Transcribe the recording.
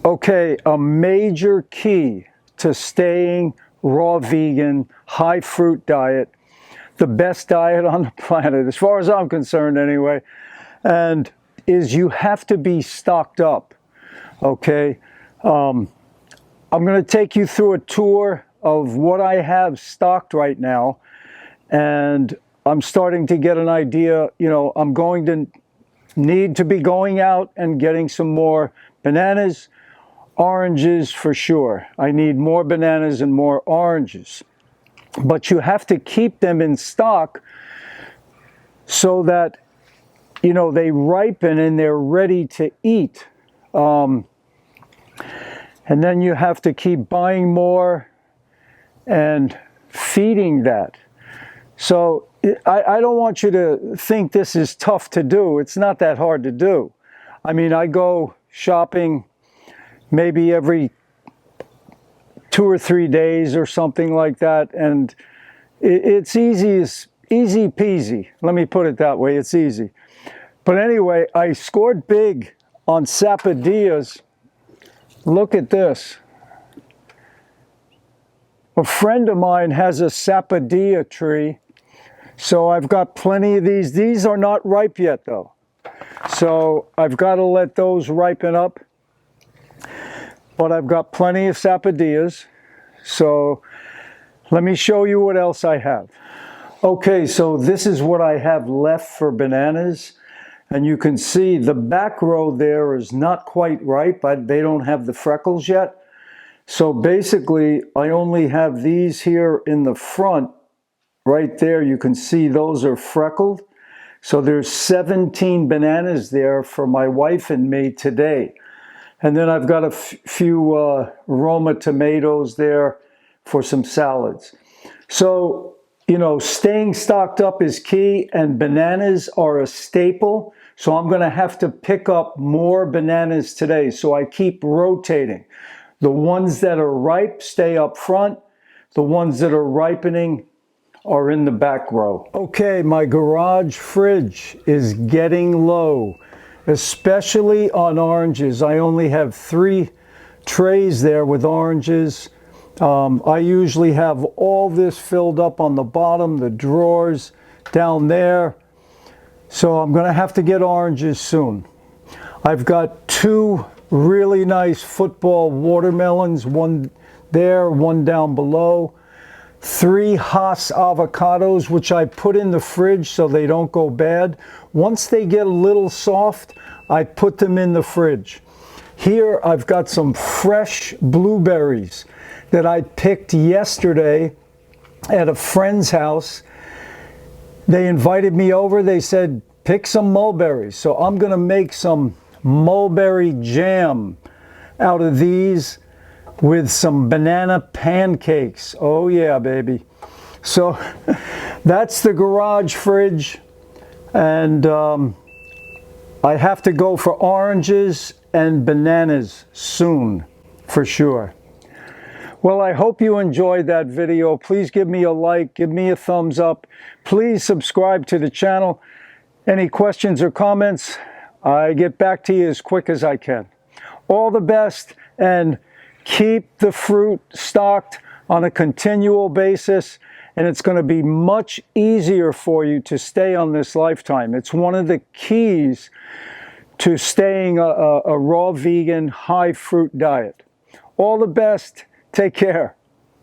Okay, a major key to staying raw vegan, high fruit diet, the best diet on the planet, as far as I'm concerned anyway, and is you have to be stocked up, okay? I'm going to take you through a tour of what I have stocked right now, and I'm starting to get an idea, you know, I'm going to need to be going out and getting some more bananas, oranges for sure. I need more bananas and more oranges. But you have to keep them in stock so that, you know, they ripen and they're ready to eat. And then you have to keep buying more and feeding that. So I don't want you to think this is tough to do. It's not that hard to do. I mean, I go shopping maybe every 2 or 3 days or something like that, and it's easy peasy. Let me put it that way. It's easy. But anyway, I scored big on sapodillas. Look at this. A friend of mine has a sapodilla tree, so I've got plenty of these. These are not ripe yet though, so I've got to let those ripen up. But I've got plenty of sapodillas, so let me show you what else I have. Okay, so this is what I have left for bananas, and you can see the back row there is not quite ripe. They don't have the freckles yet. So basically, I only have these here in the front. Right there, you can see those are freckled. So there's 17 bananas there for my wife and me today. And then I've got a few Roma tomatoes there for some salads. So, you know, staying stocked up is key, and bananas are a staple. So I'm going to have to pick up more bananas today. So I keep rotating. The ones that are ripe stay up front. The ones that are ripening are in the back row. Okay, my garage fridge is getting low, especially on oranges. I only have 3 trays there with oranges. I usually have all this filled up on the bottom, the drawers down there. So I'm going to have to get oranges soon. I've got 2 really nice football watermelons, one there, one down below. 3 Hass avocados, which I put in the fridge so they don't go bad. Once they get a little soft, I put them in the fridge. Here I've got some fresh blueberries that I picked yesterday at a friend's house. They invited me over. They said, pick some mulberries. So I'm going to make some mulberry jam out of these with some banana pancakes. Oh yeah, baby. So that's the garage fridge, and I have to go for oranges and bananas soon, for sure. Well, I hope you enjoyed that video. Please give me a like, give me a thumbs up. Please subscribe to the channel. Any questions or comments, I get back to you as quick as I can. All the best, and keep the fruit stocked on a continual basis, and it's going to be much easier for you to stay on this lifetime. It's one of the keys to staying a raw vegan, high fruit diet. All the best. Take care.